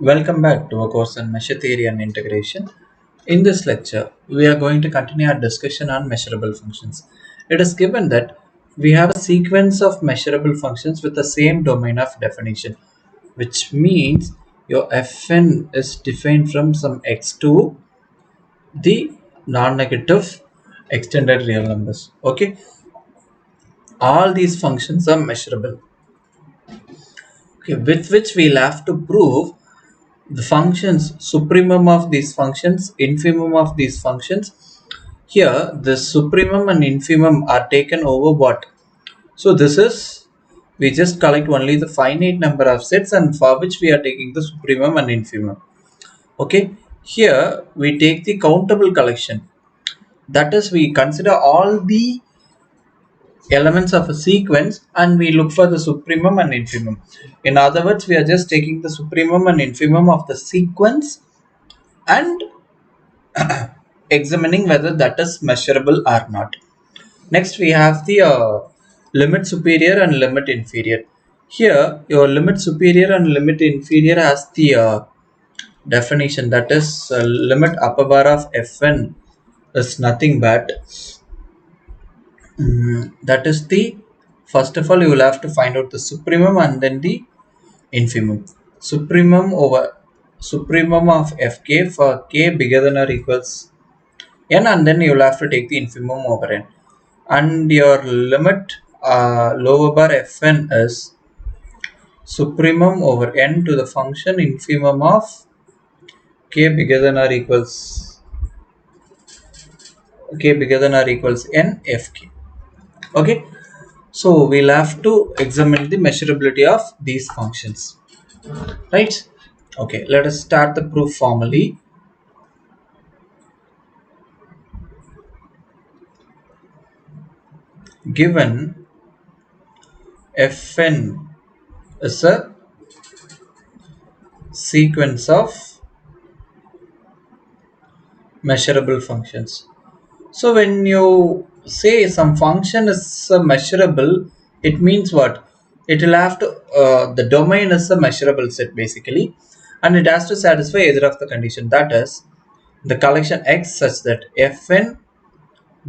Welcome back to our course on measure theory and integration. In this lecture, we are going to continue our discussion on measurable functions. It is given that we have a sequence of measurable functions with the same domain of definition, which means your fn is defined from some x to the non-negative extended real numbers. Okay, all these functions are measurable. Okay, with which we'll have to prove the functions supremum of these functions, infimum of these functions. Here the supremum and infimum are taken over what? So this is, we just collect only the finite number of sets and for which we are taking the supremum and infimum. Okay, here we take the countable collection, that is we consider all the elements of a sequence and we look for the supremum and infimum. In other words, we are just taking the supremum and infimum of the sequence and examining whether that is measurable or not. Next, we have the limit superior and limit inferior. Here, your limit superior and limit inferior has the definition, that is limit upper bar of fn is nothing but that is the, first of all you will have to find out the supremum and then the infimum. Supremum of fk for k bigger than or equals n, and then you will have to take the infimum over n, and your limit lower bar fn is supremum over n to the function infimum of k bigger than or equals n fk. Okay, so we'll have to examine the measurability of these functions, right? Okay, let us start the proof formally. Given fn is a sequence of measurable functions. So when you say some function is measurable, it means what? It will have to, the domain is a measurable set basically, and it has to satisfy either of the condition, that is the collection x such that fn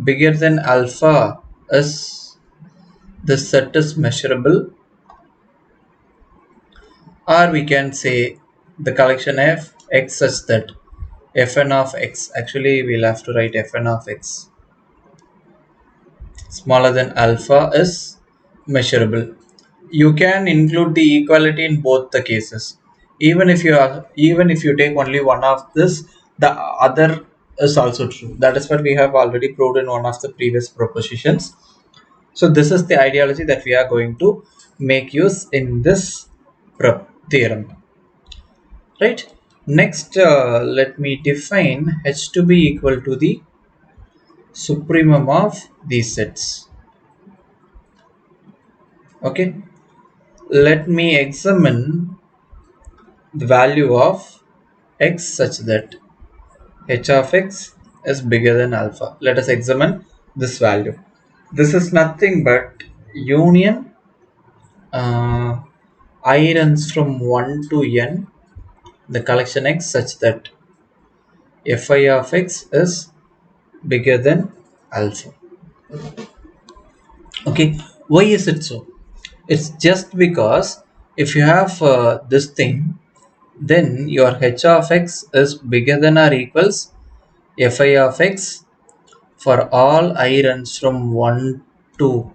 bigger than alpha is, this set is measurable, or we can say the collection f x such that fn of x, actually we'll have to write fn of x smaller than alpha is measurable. You can include the equality in both the cases. Even if you take only one of this, the other is also true. That is what we have already proved in one of the previous propositions. So this is the ideology that we are going to make use in this theorem, right? Next, let me define h to be equal to the supremum of these sets. Okay, let me examine the value of x such that h of x is bigger than alpha. Let us examine this value. This is nothing but union I runs from 1 to n, the collection x such that fi of x is bigger than alpha. Okay, why is it so? It's just because if you have this thing, then your h of x is bigger than or equals fi of x for all I runs from 1 to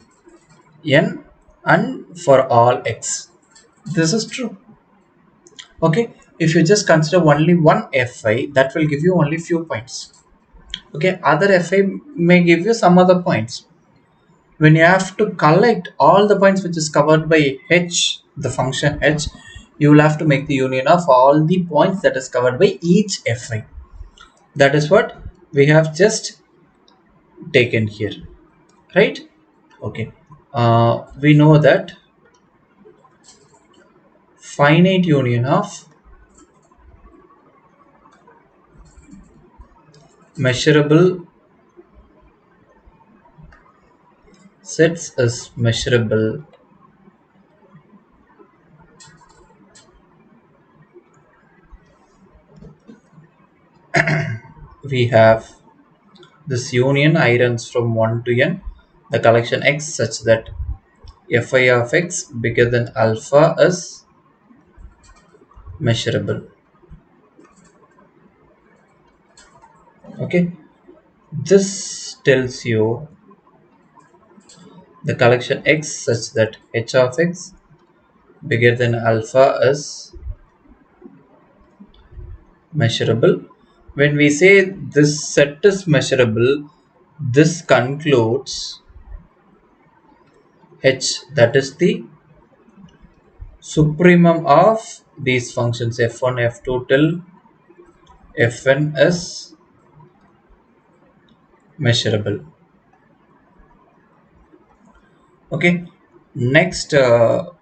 n and for all x. This is true. Okay, if you just consider only one fi, that will give you only few points. Okay, other fi may give you some other points. When you have to collect all the points which is covered by h, the function h, you will have to make the union of all the points that is covered by each fi. That is what we have just taken here, right? Okay, we know that finite union of measurable sets is measurable we have this union I runs from 1 to n, the collection x such that fi of x bigger than alpha is measurable. Okay, this tells you the collection x such that h of x bigger than alpha is measurable. When we say this set is measurable, this concludes h, that is the supremum of these functions f1, f2 till fn is measurable. Okay, next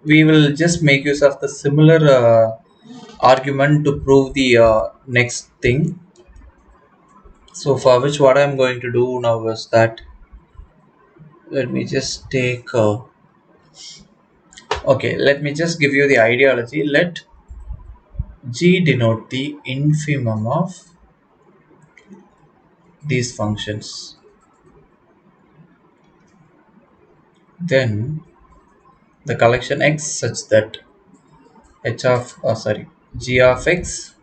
we will just make use of the similar argument to prove the next thing. So for which what I am going to do now is that let me just take okay, let me just give you the ideology. Let g denote the infimum of these functions. Then the collection x such that g of x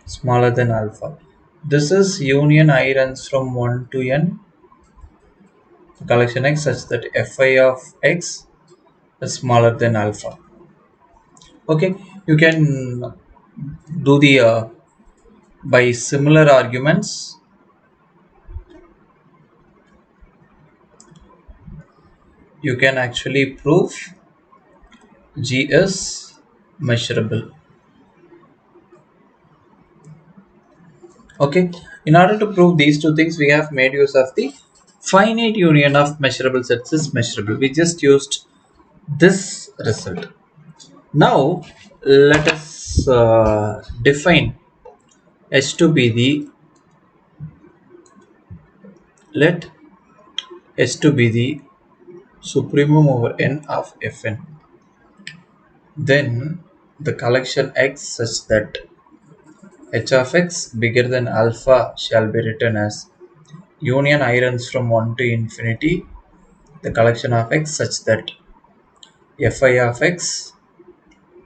smaller than alpha. This is union I runs from 1 to n, the collection x such that fi of x is smaller than alpha. Okay, you can do the by similar arguments you can actually prove g is measurable. Okay, in order to prove these two things we have made use of the finite union of measurable sets is measurable. We just used this result. Now let us define h to be the let h to be the supremum over n of fn. Then the collection x such that h of x bigger than alpha shall be written as union I runs from 1 to infinity, the collection of x such that fi of x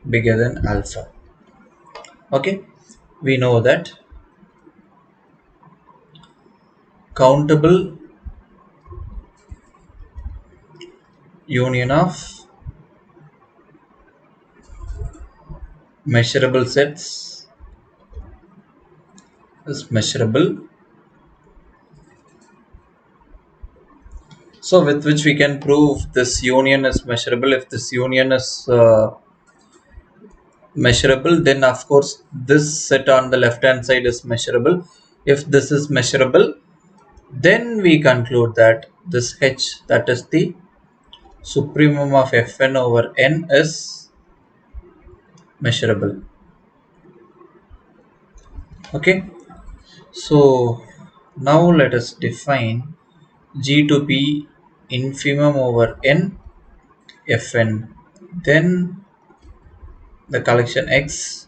bigger than alpha. Okay, we know that countable union of measurable sets is measurable. So with which we can prove this union is measurable. If this union is measurable, then of course this set on the left hand side is measurable. If this is measurable, then we conclude that this h, that is the supremum of fn over n, is measurable. Okay, so now let us define g to be infimum over n fn. Then the collection x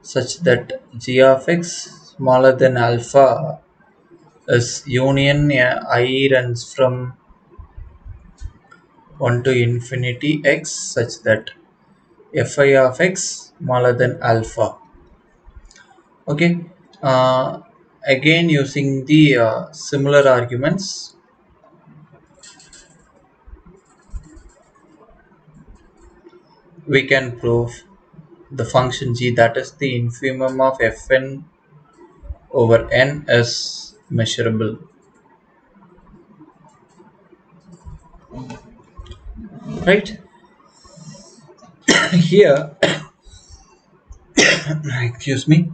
such that g of x smaller than alpha is union I runs from 1 to infinity x such that fi of x smaller than alpha. Okay, again using the similar arguments, we can prove the function g, that is the infimum of fn over n, is measurable. Right? Here, excuse me,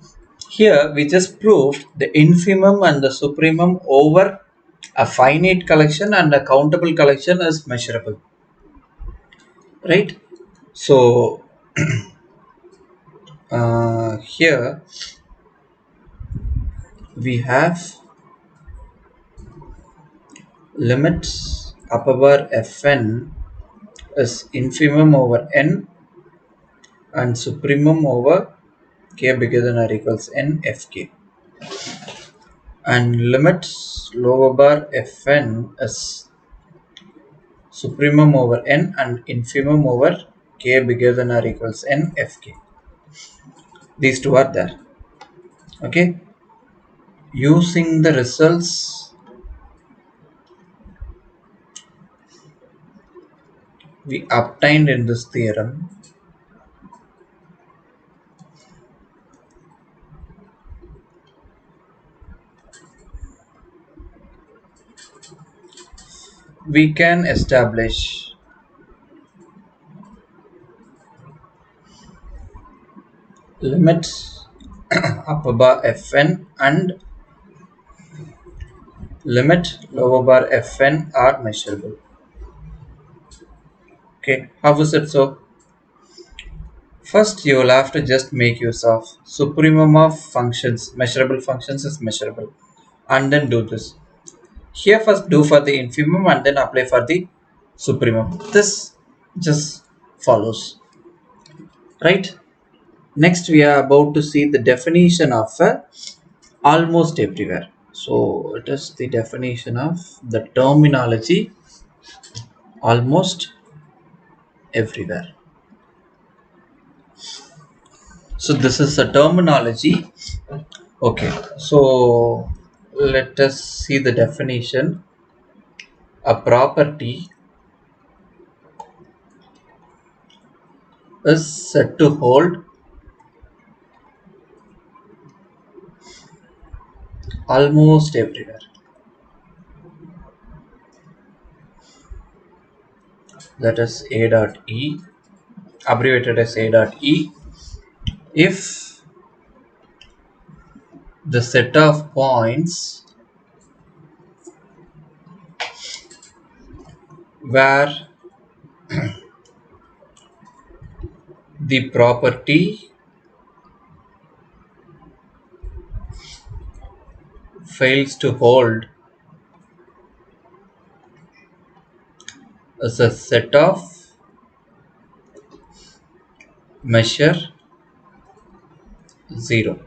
here we just proved the infimum and the supremum over a finite collection and a countable collection is measurable. Right? So here we have limits upper bar fn is infimum over n and supremum over k bigger than or equals n fk, and limit lower bar fn is supremum over n and infimum over k bigger than or equals n fk. These two are there. Okay, using the results we obtained in this theorem, we can establish limit upper bar fn and limit lower bar fn are measurable. Okay, how is it so? First, you will have to just make use of supremum of functions. Measurable functions is measurable, and then do this. Here, first do for the infimum and then apply for the supremum. This just follows, right? Next, we are about to see the definition of almost everywhere. So, it is the definition of the terminology almost everywhere. So, this is a terminology. Okay, so let us see the definition. A property is said to hold almost everywhere. That is A dot E, abbreviated as A dot E, if the set of points where the property fails to hold is a set of measure 0.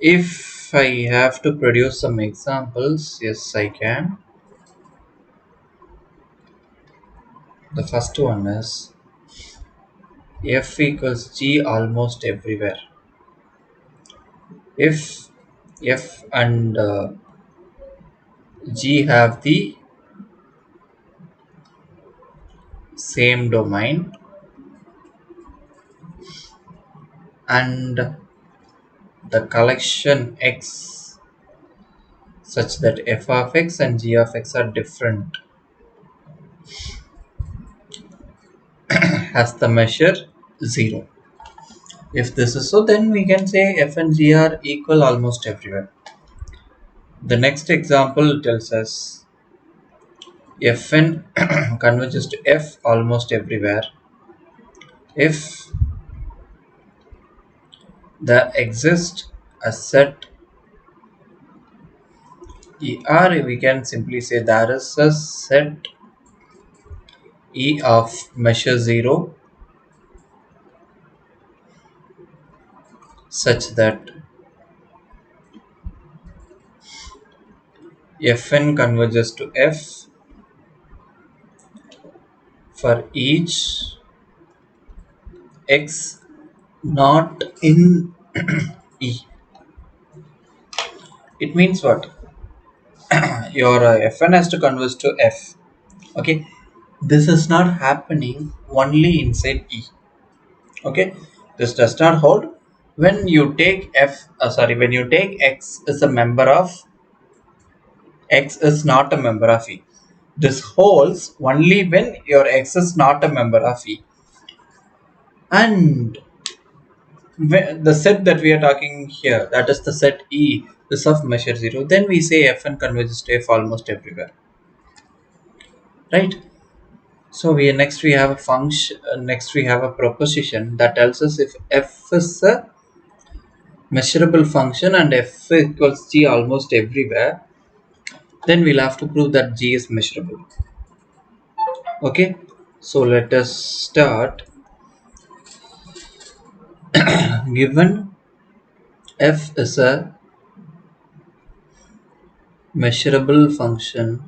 If I have to produce some examples, yes, I can. The first one is f equals g almost everywhere. If f and g have the same domain and the collection x such that f of x and g of x are different has the measure 0. If this is so, then we can say f and g are equal almost everywhere. The next example tells us fn converges to f almost everywhere if there exists a set E, or we can simply say there is a set E of measure 0 such that fn converges to f for each x not in E. It means what? Your fn has to converge to f. Okay, this is not happening only inside E. Okay, this does not hold when you take when you take x as a member of x is not a member of E. This holds only when your x is not a member of E. And the set that we are talking here, that is the set E, is of measure 0, then we say fn converges to f almost everywhere. Right? So next we have a function. Next we have a proposition that tells us if f is a measurable function and f equals g almost everywhere, then we'll have to prove that g is measurable. Okay, so let us start. Given f is a measurable function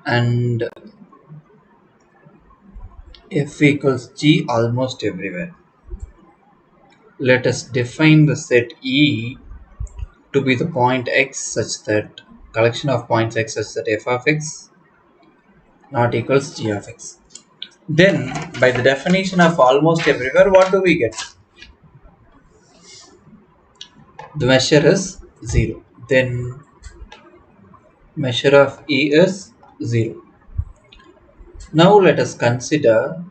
and f equals g almost everywhere, let us define the set E to be the point x such that collection of points x such that f of x not equals g of x. Then by the definition of almost everywhere, what do we get? The measure is 0. Then measure of E is 0. Now let us consider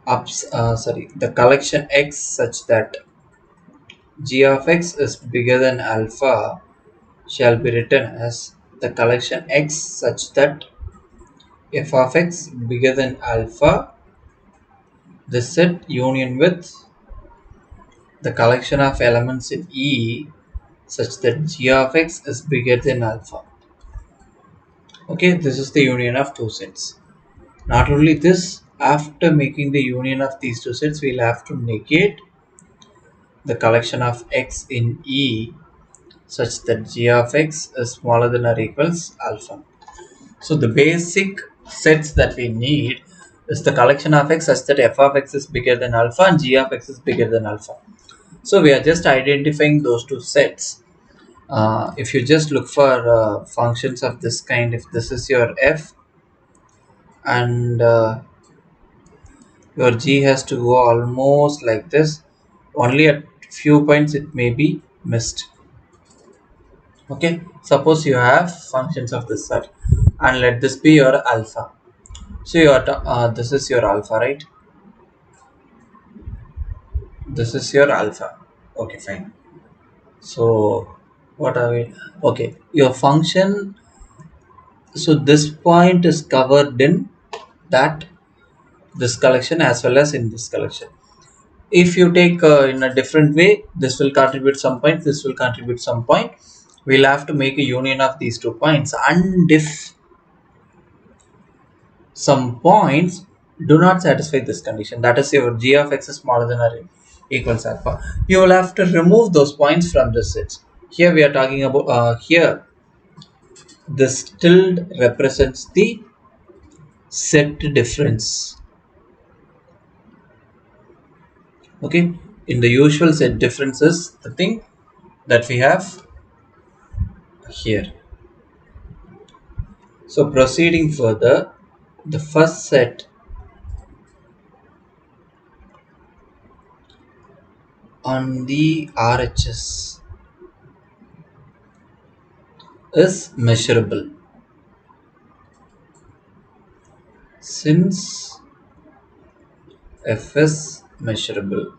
the collection x such that g of x is bigger than alpha shall be written as the collection x such that f of x bigger than alpha, the set union with the collection of elements in E such that g of x is bigger than alpha. Okay, this is the union of two sets. Not only this, after making the union of these two sets, we'll have to negate the collection of x in E such that g of x is smaller than or equals alpha. So the basic sets that we need is the collection of x such that f of x is bigger than alpha and g of x is bigger than alpha. So we are just identifying those two sets. If you just look for functions of this kind, if this is your f and your g has to go almost like this, only at few points it may be missed. Okay, suppose you have functions of this sort and let this be your alpha. So this is your alpha, right? This is your alpha. Okay, fine. So what are we? Okay, your function. So this point is covered in that this collection as well as in this collection. If you take in a different way, this will contribute some point, this will contribute some point. We'll have to make a union of these 2 points, and if some points do not satisfy this condition, that is your g of x is smaller than or equals alpha, you will have to remove those points from this set. Here we are talking about here this tilde represents the set difference. Okay, in the usual set difference is the thing that we have here. So proceeding further, the first set on the RHS is measurable. Since f is measurable.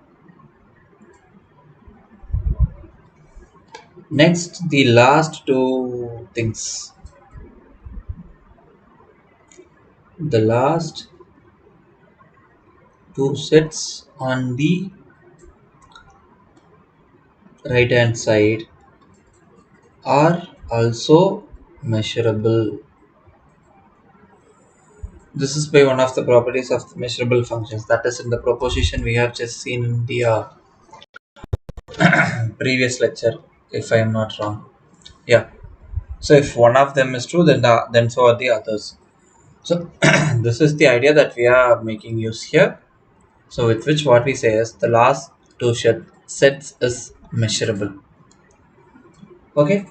Next, the last two things. The last two sets on the right hand side are also measurable. This is by one of the properties of the measurable functions, that is in the proposition we have just seen in the previous lecture, if I am not wrong. Yeah. So if one of them is true, then so are the others. So this is the idea that we are making use here. So with which what we say is the last two sets is measurable. Okay.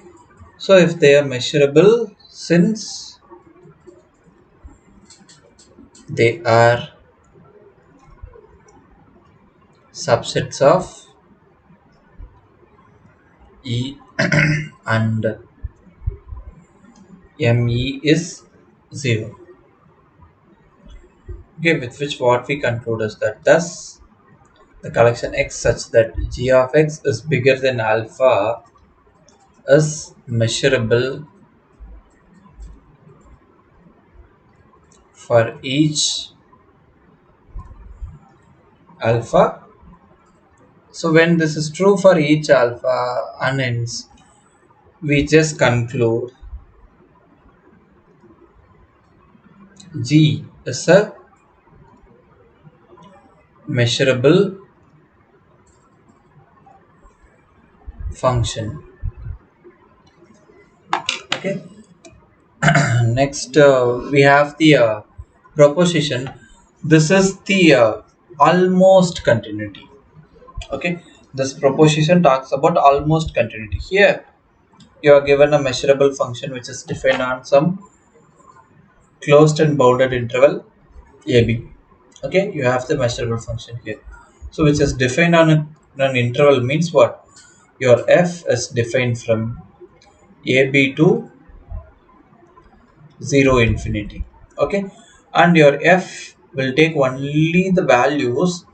So if they are measurable, since they are subsets of E and ME is 0. Okay, with which what we conclude is that thus the collection x such that g of x is bigger than alpha is measurable for each alpha. So when this is true for each alpha and hence we just conclude G is a measurable function. Okay. Next, we have the proposition. This is the almost continuity. Okay. This proposition talks about almost continuity. Here, you are given a measurable function which is defined on some closed and bounded interval AB. Okay, you have the measurable function here. So, which is defined on an interval means what? Your f is defined from AB to 0 infinity. Okay, and your f will take only the values,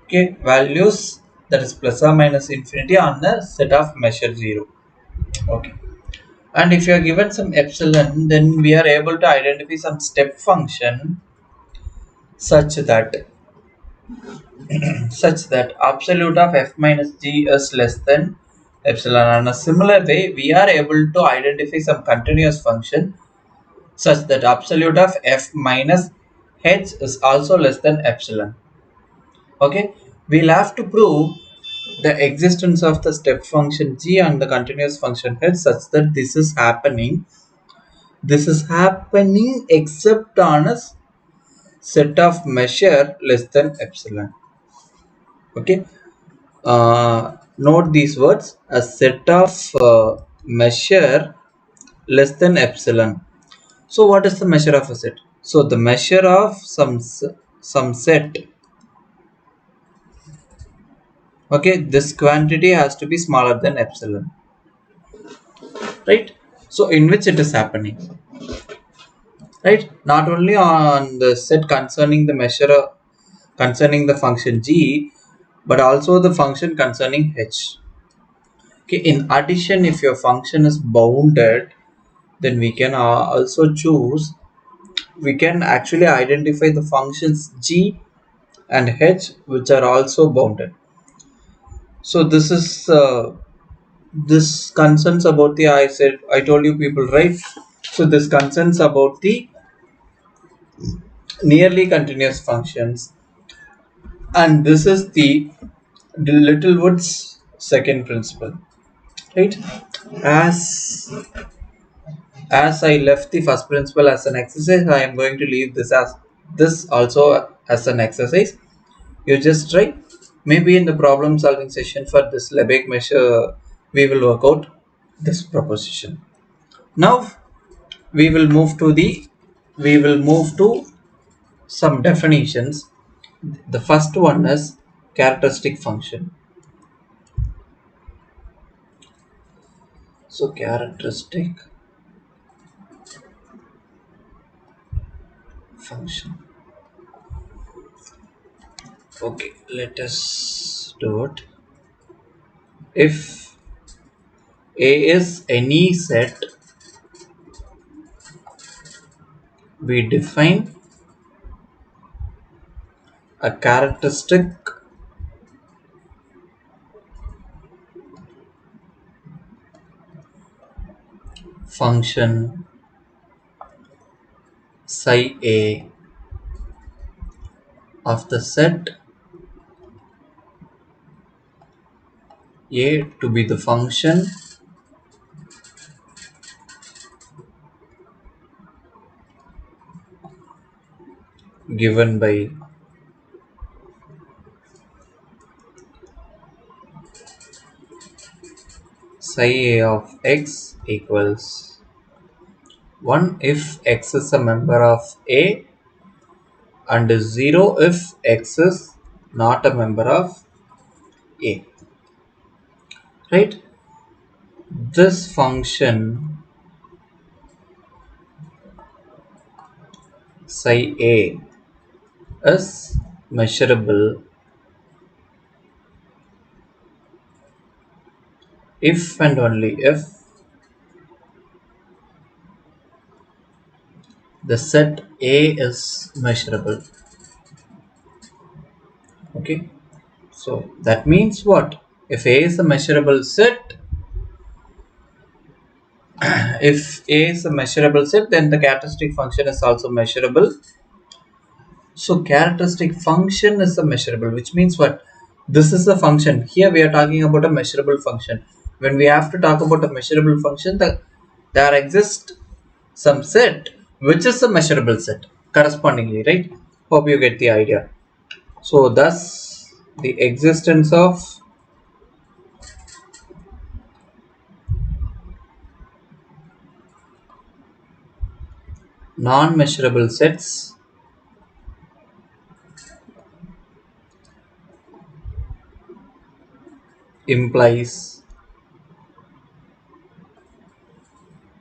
okay, values that is plus or minus infinity on the set of measure 0. Okay, and if you are given some epsilon, then we are able to identify some step function such that absolute of f minus g is less than epsilon. And a similar way, we are able to identify some continuous function such that absolute of f minus h is also less than epsilon. Okay, we'll have to prove the existence of the step function g and the continuous function h such that this is happening except on a set of measure less than epsilon. Okay, note these words: a set of measure less than epsilon. So what is the measure of a set? So the measure of some set. Okay, this quantity has to be smaller than epsilon, right? So in which it is happening, right? Not only on the set concerning the measure concerning the function g, but also the function concerning h. Okay, in addition, if your function is bounded, then we can also choose, we can actually identify the functions g and h which are also bounded. So this is this concerns about the, I told you people, right? So this concerns about the nearly continuous functions, and this is the Littlewood's second principle, right? as as I left the first principle as an exercise, I am going to leave this also as an exercise. You just try. Maybe in the problem solving session for this Lebesgue measure, we will work out this proposition. Now we will move to some definitions. The first one is characteristic function. So characteristic function. Okay, let us do it. If A is any set, we define a characteristic function psi A of the set A to be the function given by psi A of x equals 1 if x is a member of A and 0 if x is not a member of A. Right? This function psi A is measurable if and only if the set A is measurable. Okay, so that means what? If A is a measurable set, If A is a measurable set, then the characteristic function is also measurable. So characteristic function is a measurable, which means what? This is a function. Here we are talking about a measurable function. When we have to talk about a measurable function, there exists some set which is a measurable set correspondingly, right? Hope you get the idea. So thus the existence of non-measurable sets implies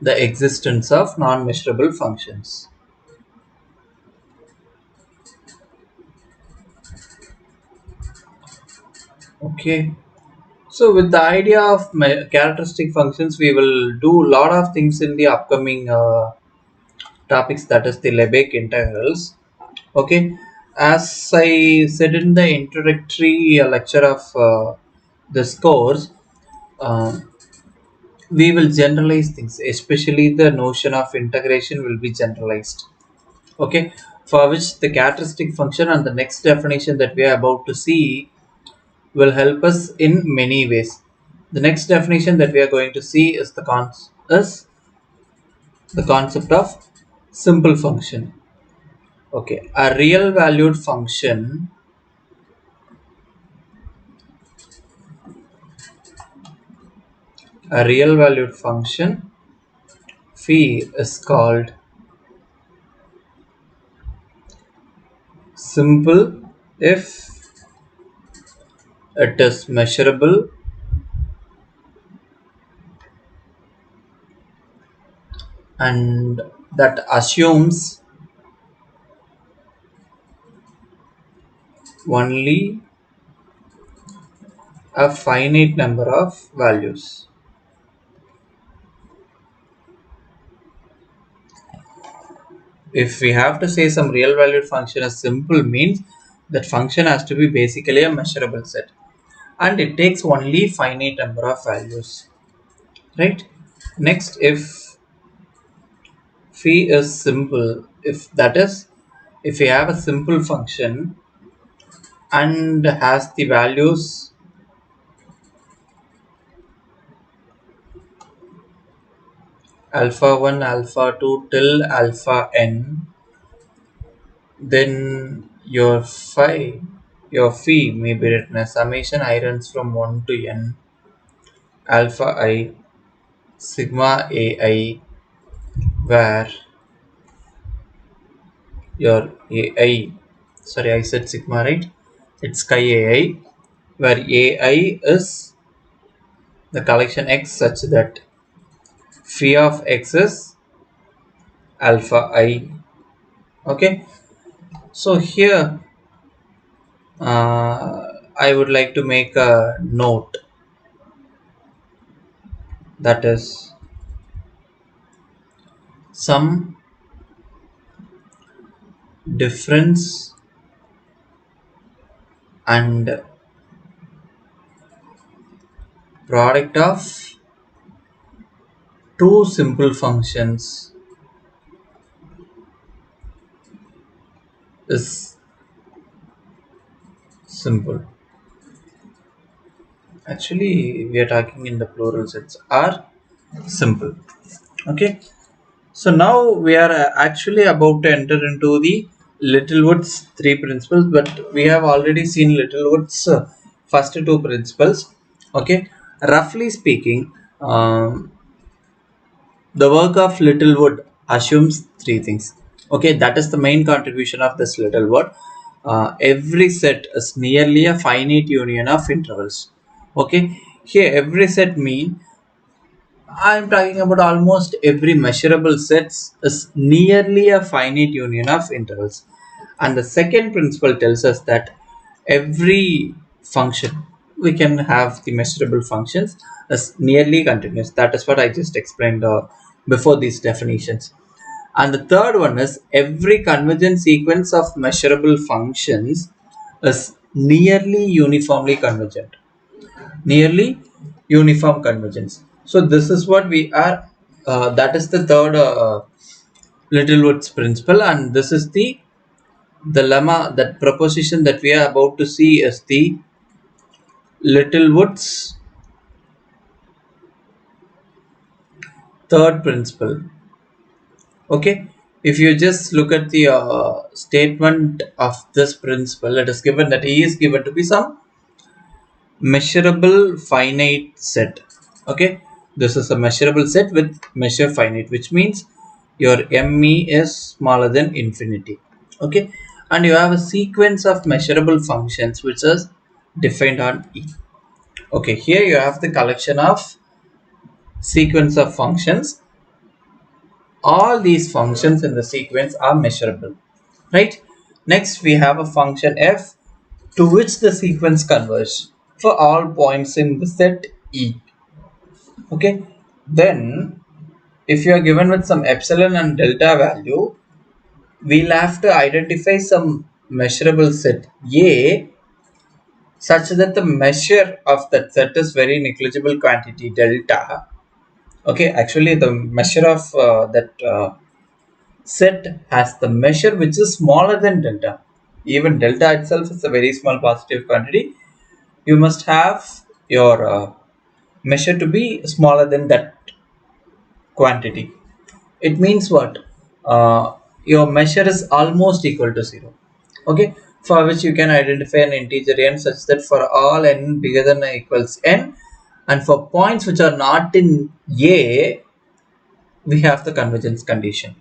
the existence of non-measurable functions. Okay. So with the idea of characteristic functions, we will do a lot of things in the upcoming topics, that is the Lebesgue integrals. Okay, as I said in the introductory lecture of this course, uh, we will generalize things, especially the notion of integration will be generalized. Okay, for which the characteristic function and the next definition that we are about to see will help us in many ways. The next definition that we are going to see is the concept of simple function. Okay, a real valued function phi is called simple if it is measurable and that assumes only a finite number of values. If we have to say some real valued function is simple, means that function has to be basically a measurable set and it takes only finite number of values, right? Next, if phi is simple, if that is, if we have a simple function and has the values alpha 1, alpha 2 till alpha n, then your phi may be written as summation I runs from 1 to n alpha I sigma ai, where your ai, sorry, I said sigma, right? It's chi ai, where ai is the collection x such that phi of x is alpha I. Okay, so here I would like to make a note, that is some difference and product of two simple functions is simple. Actually, we are talking in the plural sense, are simple. Okay, so now we are actually about to enter into the Littlewood's three principles, but we have already seen Littlewood's first two principles. Okay, roughly speaking, the work of Littlewood assumes three things. Okay, that is the main contribution of this Littlewood. Every set is nearly a finite union of intervals. Okay, here every set mean I'm talking about almost every measurable sets is nearly a finite union of intervals. And the second principle tells us that every function, we can have the measurable functions as nearly continuous. That is what I just explained before these definitions. And the third one is every convergent sequence of measurable functions is nearly uniform convergence. So this is what we are that is the third Littlewood's principle, and this is the lemma, that proposition that we are about to see is the Littlewood's third principle. Okay, if you just look at the statement of this principle, it is given that E is given to be some measurable finite set. Okay, this is a measurable set with measure finite, which means your ME is smaller than infinity. Okay, and you have a sequence of measurable functions which is defined on E. Okay, here you have the collection of sequence of functions. All these functions in the sequence are measurable, right? Next we have a function f to which the sequence converges for all points in the set E. Okay, then if you are given with some epsilon and delta value, we'll have to identify some measurable set A such that the measure of that set is very negligible quantity delta. Okay, actually the measure of that set has the measure which is smaller than delta. Even delta itself is a very small positive quantity. You must have your measure to be smaller than that quantity. It means what? Your measure is almost equal to 0. Okay, for which you can identify an integer n such that for all n bigger than or equals n, and for points which are not in A, we have the convergence condition.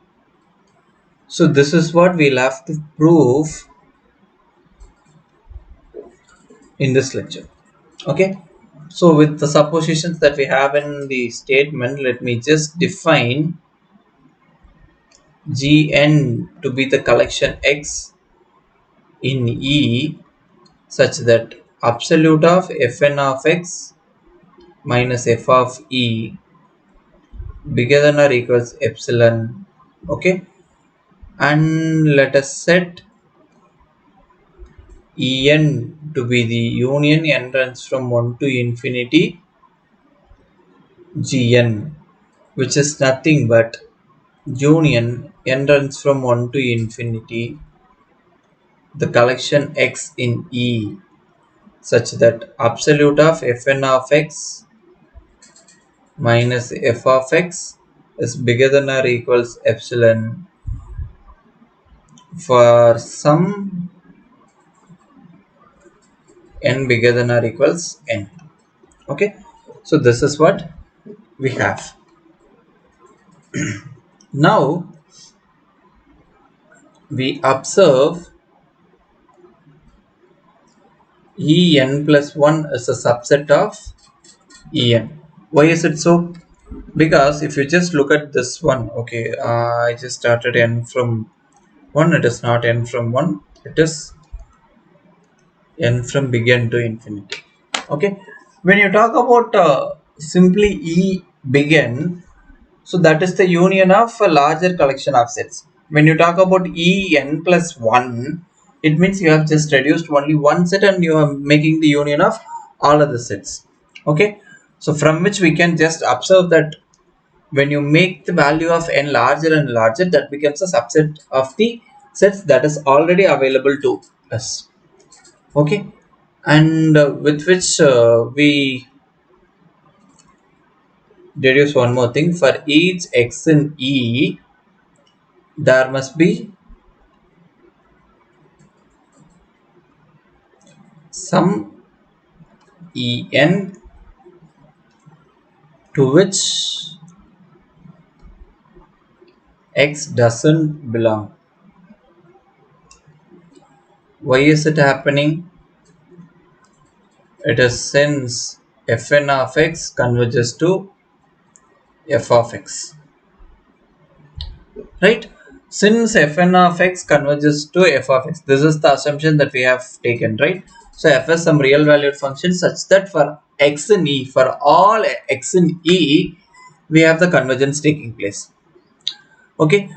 So this is what we'll have to prove in this lecture. Okay, so with the suppositions that we have in the statement, let me just define Gn to be the collection X in E such that absolute of Fn of X minus f of E bigger than or equals epsilon. Okay, and let us set En to be the union n runs from 1 to infinity Gn, which is nothing but union n runs from 1 to infinity the collection X in E such that absolute of Fn of X minus f of X is bigger than or equals epsilon for some n bigger than or equals n. Okay, so this is what we have. Now we observe En plus 1 is a subset of En. Why is it so? Because if you just look at this one, okay, I just started n from 1, it is not n from 1, it is n from big N to infinity. Okay, when you talk about simply E big N, so that is the union of a larger collection of sets. When you talk about En plus 1, it means you have just reduced only one set and you are making the union of all other sets. Okay, so from which we can just observe that when you make the value of n larger and larger, that becomes a subset of the sets that is already available to us. Okay, and with which we deduce one more thing: for each x in E, there must be some En to which x doesn't belong. Why is it happening? It is since Fn of x converges to f of x, right? Since Fn of x converges to f of x, this is the assumption that we have taken, right? So f is some real valued function such that for x in E, for all x in E, we have the convergence taking place. Okay,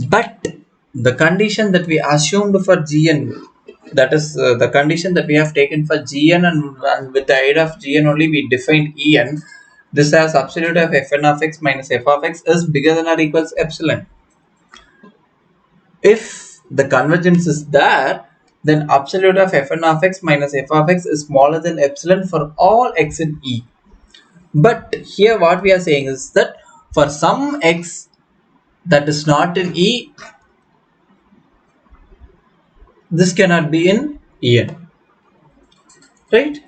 but the condition that we assumed for Gn, that is the condition that we have taken for Gn, and with the aid of Gn only we defined En. This has absolute of fn of x minus f of x is bigger than or equals epsilon. If the convergence is there, then absolute of fn of x minus f of x is smaller than epsilon for all x in E. But here what we are saying is that for some x that is not in E, this cannot be in En, right?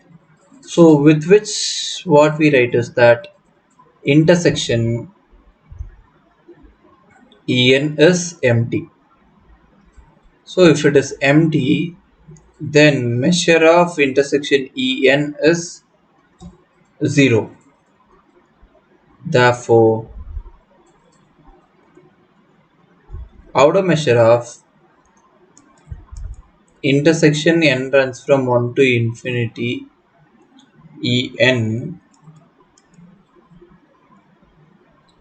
So with which what we write is that intersection En is empty. So if it is empty, then measure of intersection En is 0. Therefore, outer measure of intersection n runs from 1 to infinity En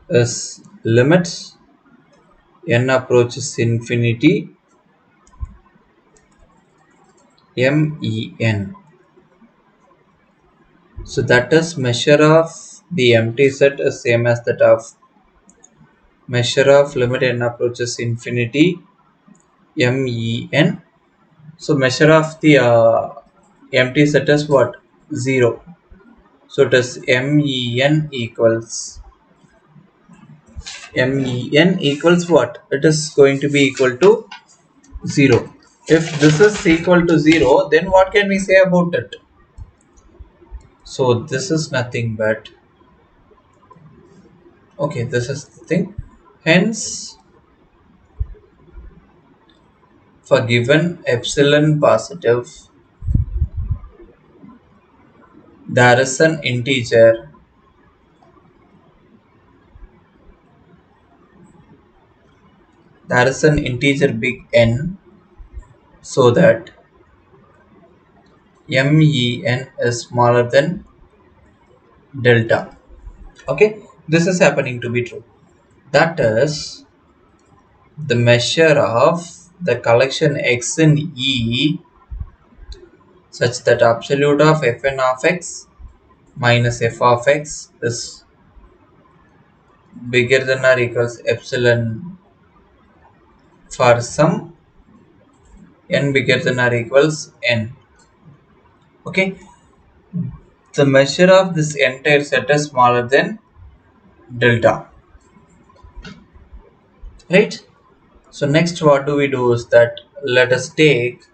is limits n approaches infinity Men. So that is measure of the empty set is same as that of measure of limit n approaches infinity Men. So measure of the empty set is what? 0. So it is Men equals what? It is going to be equal to 0. If this is equal to 0, then what can we say about it? So this is nothing but, okay, this is the thing. Hence, for given epsilon positive, there is an integer big N, so that Men is smaller than delta. Okay, this is happening to be true. That is the measure of the collection x in E such that absolute of fn of x minus f of x is bigger than or equals epsilon for some n bigger than or equals n. Okay, the measure of this entire set is smaller than delta, right? So next what do we do is that let us take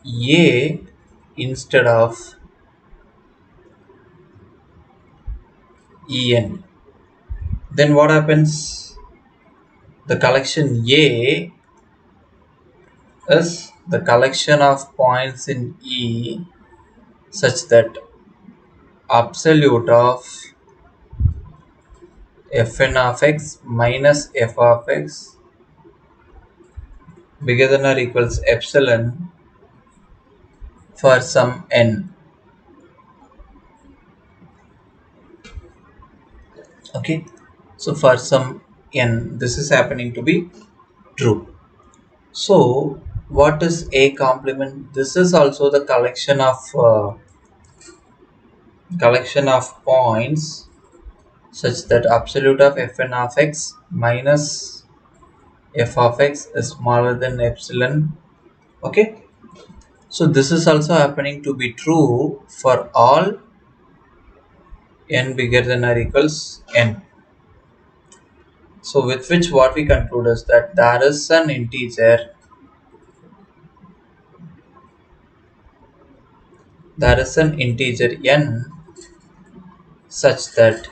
A instead of En. Then what happens? The collection A is the collection of points in E such that absolute of fn of x minus f of x bigger than or equals epsilon for some n. Okay, so for some n, this is happening to be true. So what is A complement? This is also the collection of points such that absolute of fn of x minus f of x is smaller than epsilon. Okay, so this is also happening to be true for all n bigger than or equals n. So with which what we conclude is that there is an integer n such that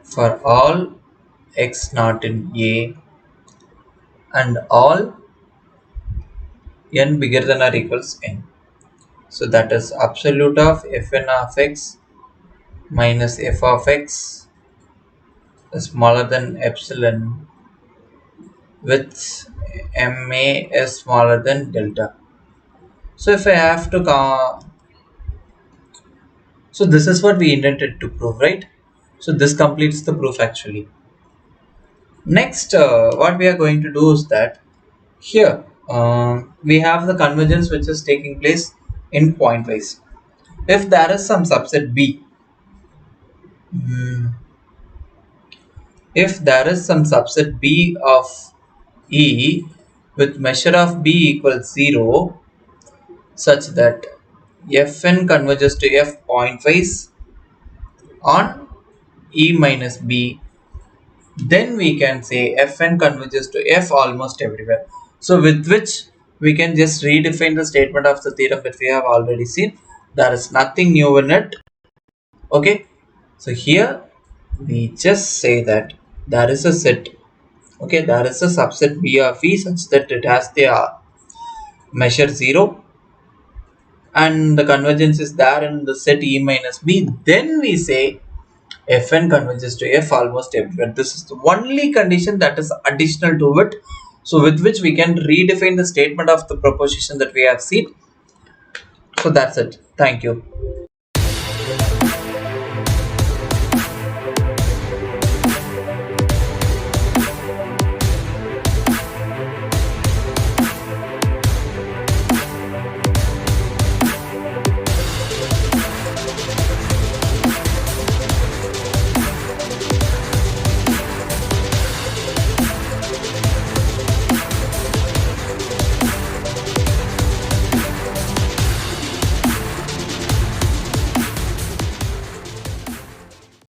for all x not in A and all n bigger than or equals n. So that is absolute of fn of x minus f of x is smaller than epsilon with ma is smaller than delta. So if I have to so this is what we intended to prove, right? So this completes the proof actually. Next what we are going to do is that here We have the convergence which is taking place in pointwise. If there is some subset B, mm, if there is some subset B of E with measure of B equals 0, such that Fn converges to F pointwise on E minus B, then we can say Fn converges to F almost everywhere. So with which we can just redefine the statement of the theorem that we have already seen. There is nothing new in it. Okay, so here we just say that there is a set. Okay, there is a subset B of E such that it has the measure 0 and the convergence is there in the set E minus B. Then we say Fn converges to F almost everywhere. This is the only condition that is additional to it. So with which we can redefine the statement of the proposition that we have seen. So that's it. Thank you.